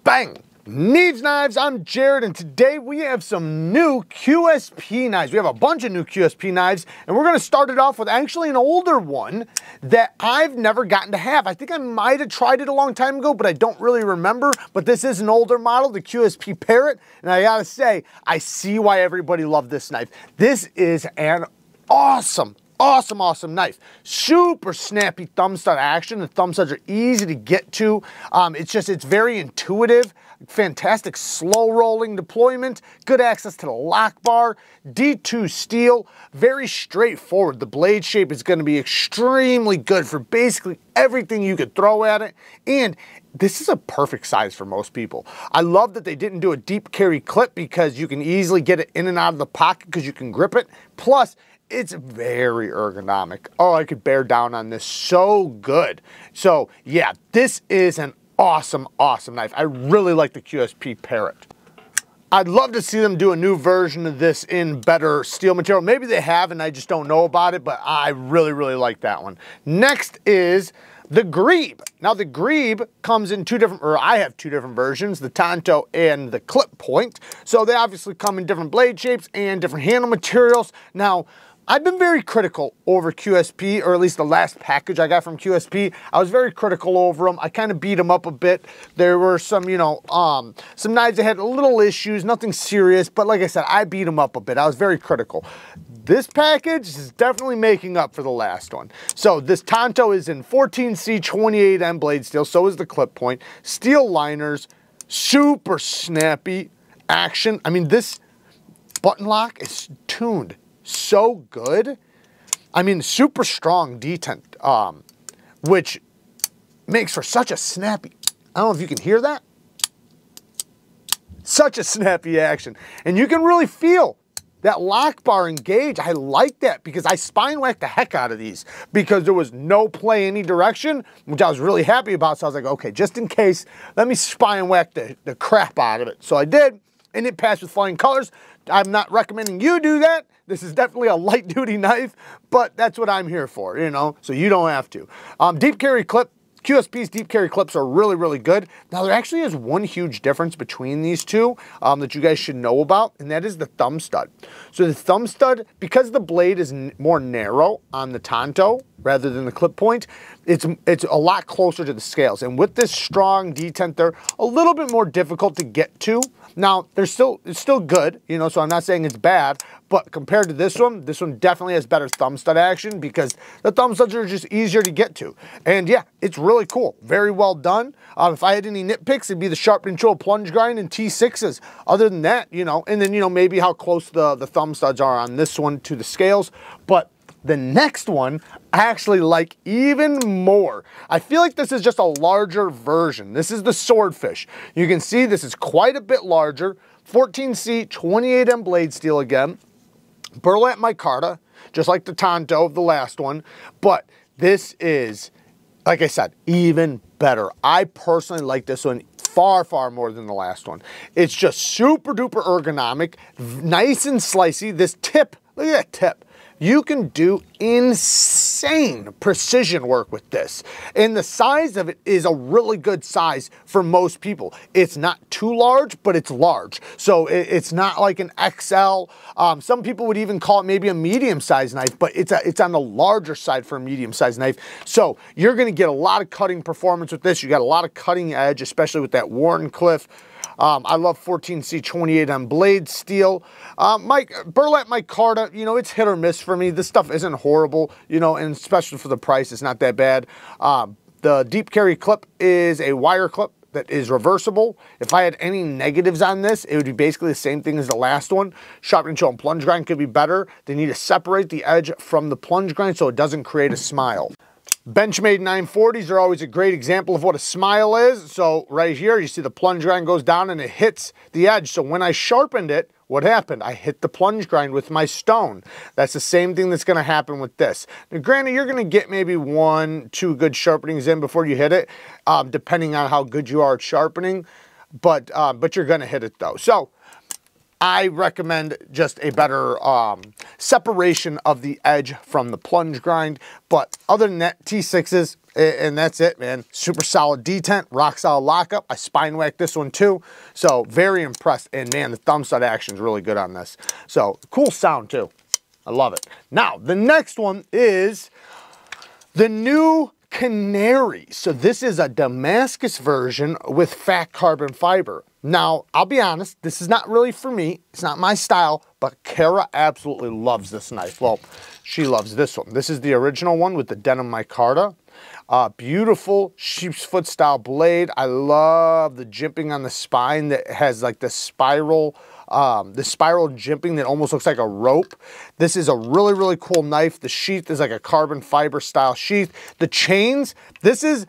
Bang! Neeves Knives, I'm Jared, and today we have some new QSP knives. We have a bunch of new QSP knives, and we're gonna start it off with actually an older one that I've never gotten to have. I think I might have tried it a long time ago, but I don't really remember. But this is an older model, the QSP Parrot, and I gotta say, I see why everybody loved this knife. This is an awesome knife. Super snappy thumb stud action. The thumb studs are easy to get to. It's very intuitive. Fantastic slow rolling deployment. Good access to the lock bar. D2 steel. Very straightforward. The blade shape is going to be extremely good for basically everything you could throw at it. And this is a perfect size for most people. I love that they didn't do a deep carry clip because you can easily get it in and out of the pocket because you can grip it. Plus, it's very ergonomic. Oh, I could bear down on this so good. So yeah, this is an awesome knife. I really like the QSP Parrot. I'd love to see them do a new version of this in better steel material. Maybe they have and I just don't know about it, but I really like that one. Next is the GREBE. Now the GREBE comes in I have two different versions, the Tonto and the clip point. So they obviously come in different blade shapes and different handle materials. Now, I've been very critical over QSP, or at least the last package I got from QSP. I was very critical over them. I kind of beat them up a bit. There were some, some knives that had little issues, nothing serious, but like I said, I beat them up a bit. I was very critical. This package is definitely making up for the last one. So this Tonto is in 14C 28M blade steel, so is the clip point. Steel liners, super snappy action. I mean, this button lock is tuned so good. I mean, super strong detent, which makes for such a snappy, I don't know if you can hear that. Such a snappy action. And you can really feel that lock bar engage. I like that because I spine whacked the heck out of these because there was no play any direction, which I was really happy about. So I was like, okay, just in case, let me spine whack the crap out of it. So I did, and it passed with flying colors. I'm not recommending you do that. This is definitely a light duty knife, but that's what I'm here for, so you don't have to. Deep carry clip, QSP's deep carry clips are really good. Now there actually is one huge difference between these two that you guys should know about, and that is the thumb stud. So the thumb stud, because the blade is more narrow on the Tonto rather than the clip point, it's a lot closer to the scales. And with this strong detent, they're a little bit more difficult to get to. Now, it's still good, so I'm not saying it's bad, but compared to this one definitely has better thumb stud action because the thumb studs are just easier to get to. And yeah, it's really cool. Very well done. If I had any nitpicks, it'd be the sharp control plunge grind and T6s. Other than that, and then, maybe how close the thumb studs are on this one to the scales. But the next one, I actually like even more. I feel like this is just a larger version. This is the SWORDFISH. You can see this is quite a bit larger. 14C 28M blade steel again. Burlap micarta, just like the Tonto of the last one. But this is, like I said, even better. I personally like this one far more than the last one. It's just super duper ergonomic, nice and slicey. This tip, look at that tip. You can do insane precision work with this. And the size of it is a really good size for most people. It's not too large, but it's large. So it's not like an XL. Some people would even call it maybe a medium-sized knife, but it's on the larger side for a medium-sized knife. So you're gonna get a lot of cutting performance with this. You got a lot of cutting edge, especially with that Wharncliffe. I love 14C 28M blade steel. Burlap micarta, it's hit or miss for me. This stuff isn't horrible, and especially for the price, it's not that bad. The deep carry clip is a wire clip that is reversible. If I had any negatives on this, it would be basically the same thing as the last one. Sharp control and plunge grind could be better. They need to separate the edge from the plunge grind so it doesn't create a smile. Benchmade 940s are always a great example of what a smile is. So right here, you see the plunge grind goes down and it hits the edge. So when I sharpened it, what happened? I hit the plunge grind with my stone. That's the same thing that's gonna happen with this. Now granted, you're gonna get maybe 1-2 good sharpenings in before you hit it, depending on how good you are at sharpening, but you're gonna hit it though. So I recommend just a better separation of the edge from the plunge grind. But other than that, T6s, And that's it, man. Super solid detent, rock solid lockup. I spine whacked this one too. So very impressed. And man, the thumb stud action is really good on this. So cool sound too. I love it. Now, the next one is the new Canary. So this is a Damascus version with fat carbon fiber. Now, I'll be honest, this is not really for me. It's not my style, but Kara absolutely loves this knife. Well, she loves this one. This is the original one with the denim micarta. Beautiful sheep's foot style blade. I love the jimping on the spine that has like the spiral jimping that almost looks like a rope. This is a really, really cool knife. The sheath is like a carbon fiber style sheath. The chains, this is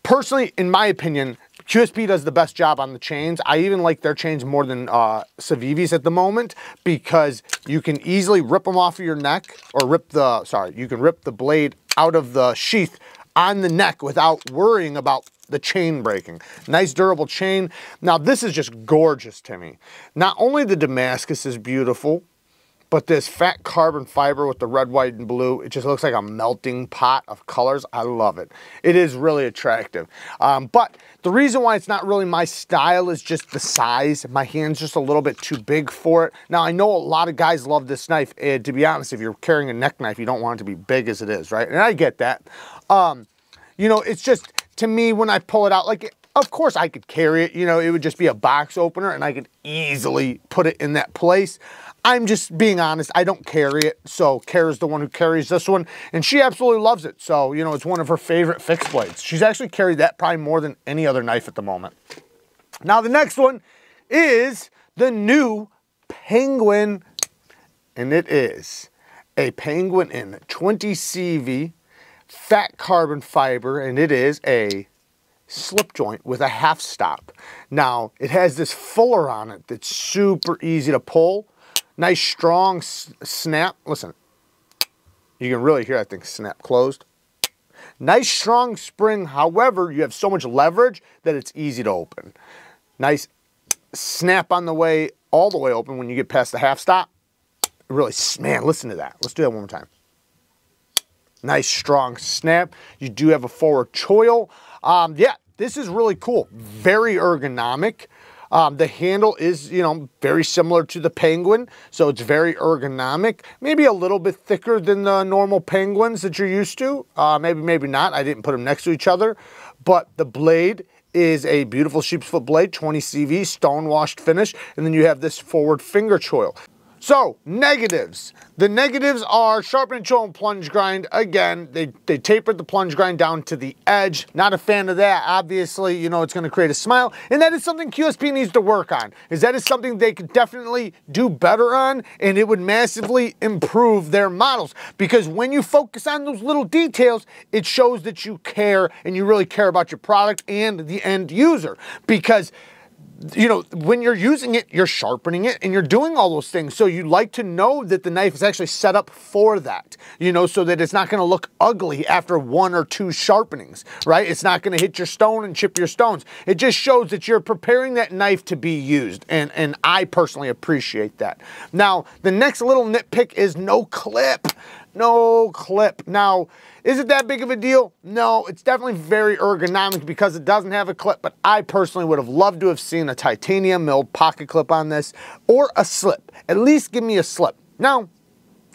personally, in my opinion, QSP does the best job on the chains. I even like their chains more than Civivi's at the moment because you can easily rip them off of your neck or you can rip the blade out of the sheath on the neck without worrying about the chain breaking. Nice durable chain. Now this is just gorgeous to me. Not only the Damascus is beautiful, but this fat carbon fiber with the red, white, and blue, it just looks like a melting pot of colors. I love it. It is really attractive. But the reason why it's not really my style is just the size. My hand's just a little bit too big for it. Now, I know a lot of guys love this knife. And to be honest, if you're carrying a neck knife, you don't want it to be big as it is, right? And I get that. You know, it's just, to me, when I pull it out, like, of course I could carry it. You know, it would just be a box opener and I could easily put it in that place. I'm just being honest, I don't carry it. So Kara's the one who carries this one and she absolutely loves it. So, you know, it's one of her favorite fixed blades. She's actually carried that probably more than any other knife at the moment. Now the next one is the new Penguin, and it is a Penguin in 20 CV fat carbon fiber, and it is a slip joint with a half stop. Now it has this fuller on it that's super easy to pull. Nice strong snap. Listen, you can really hear that thing snap closed. Nice strong spring. However, you have so much leverage that it's easy to open. Nice snap on the way, all the way open when you get past the half stop. Really, man, listen to that. Let's do that one more time. Nice strong snap. You do have a forward choil. Yeah, this is really cool. Very ergonomic. The handle is, you know, very similar to the Penguin, so it's very ergonomic. Maybe a little bit thicker than the normal Penguins that you're used to. Maybe not. I didn't put them next to each other. But the blade is a beautiful sheep's foot blade, 20 CV, stone washed finish, and then you have this forward finger choil. So, negatives. The negatives are sharpening choil and plunge grind. Again, they tapered the plunge grind down to the edge. Not a fan of that. Obviously, you know, it's going to create a smile. And that is something QSP needs to work on. That is something they could definitely do better on, and it would massively improve their models. Because when you focus on those little details, it shows that you care and you really care about your product and the end user. Because you know, when you're using it, you're sharpening it and you're doing all those things. So you like to know that the knife is actually set up for that, you know, so that it's not going to look ugly after 1 or 2 sharpenings, right? It's not going to hit your stone and chip your stones. It just shows that you're preparing that knife to be used. And I personally appreciate that. Now, the next little nitpick is no clip. No clip. Now, is it that big of a deal? No, it's definitely very ergonomic because it doesn't have a clip, but I personally would have loved to have seen a titanium milled pocket clip on this or a slip. At least give me a slip. Now,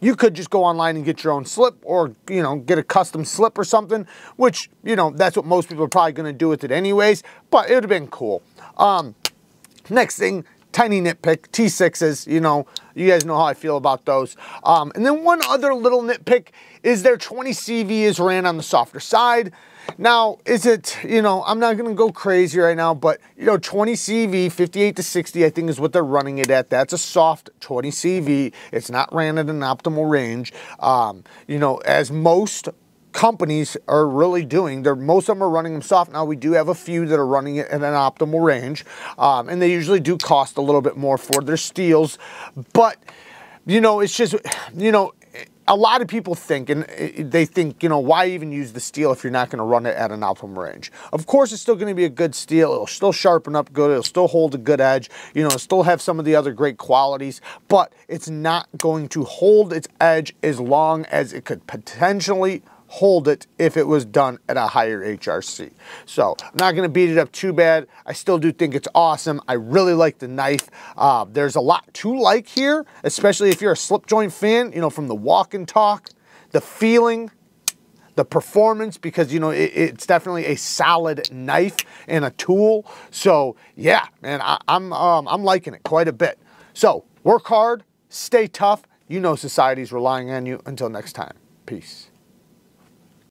you could just go online and get your own slip or, you know, get a custom slip or something, which, you know, that's what most people are probably going to do with it anyways, but it would have been cool. Next thing, tiny nitpick, T6s, you know, you guys know how I feel about those. And then one other little nitpick is their 20 CV is ran on the softer side. Now, is it, you know, I'm not going to go crazy right now, but, you know, 20 CV, 58 to 60, I think is what they're running it at. That's a soft 20 CV. It's not ran at an optimal range. You know, as most companies are really doing, most of them are running them soft. Now we do have a few that are running it at an optimal range, and they usually do cost a little bit more for their steels, but you know, it's just, you know, a lot of people think, and they think, you know, why even use the steel if you're not going to run it at an optimal range? Of course, it's still going to be a good steel. It'll still sharpen up good. It'll still hold a good edge. You know, it'll still have some of the other great qualities, but it's not going to hold its edge as long as it could potentially hold it if it was done at a higher HRC. So I'm not gonna beat it up too bad. I still do think it's awesome. I really like the knife. There's a lot to like here, especially if you're a slip joint fan, you know, from the walk and talk, the feeling, the performance, because, you know, it's definitely a solid knife and a tool. So yeah, man, I'm liking it quite a bit. So work hard, stay tough. You know society's relying on you. Until next time, peace.